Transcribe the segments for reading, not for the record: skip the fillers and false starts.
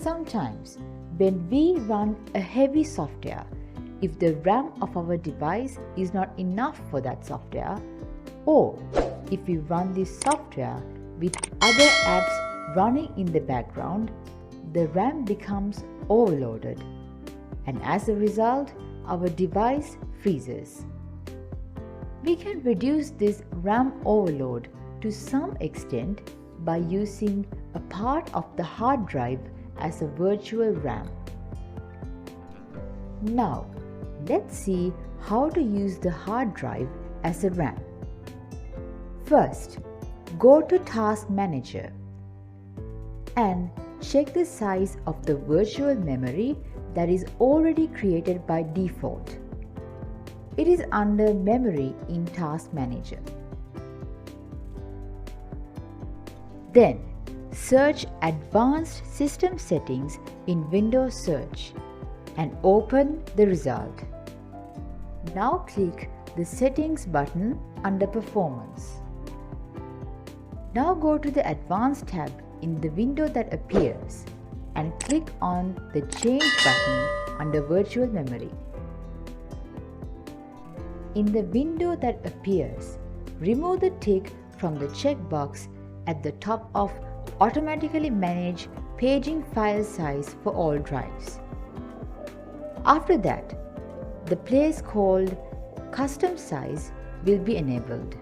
Sometimes, when we run a heavy software, if the RAM of our device is not enough for that software, or if we run this software with other apps running in the background, the RAM becomes overloaded, and as a result, our device freezes. We can reduce this RAM overload to some extent by using a part of the hard drive as a virtual RAM. Now, let's see how to use the hard drive as a RAM. First, go to Task Manager and check the size of the virtual memory that is already created by default. It is under Memory in Task Manager. Then, search Advanced System Settings in Windows Search and open the result. Now click the Settings button under Performance. Now go to the Advanced tab in the window that appears and click on the Change button under Virtual Memory. In the window that appears, remove the tick from the checkbox at the top of Automatically Manage Paging File Size for all drives. After that, the place called Custom Size will be enabled.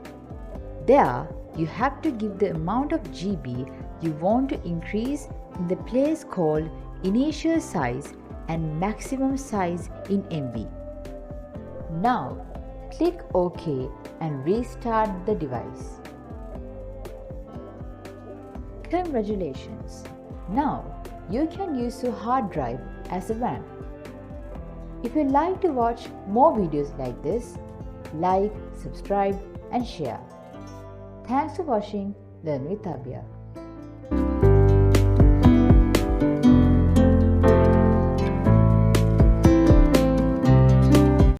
There, you have to give the amount of GB you want to increase in the place called Initial Size and Maximum Size in MB. Now, click OK and restart the device. Congratulations! Now, you can use your hard drive as a RAM. If you'd like to watch more videos like this, like, subscribe and share. Thanks for watching Learn with Abhya.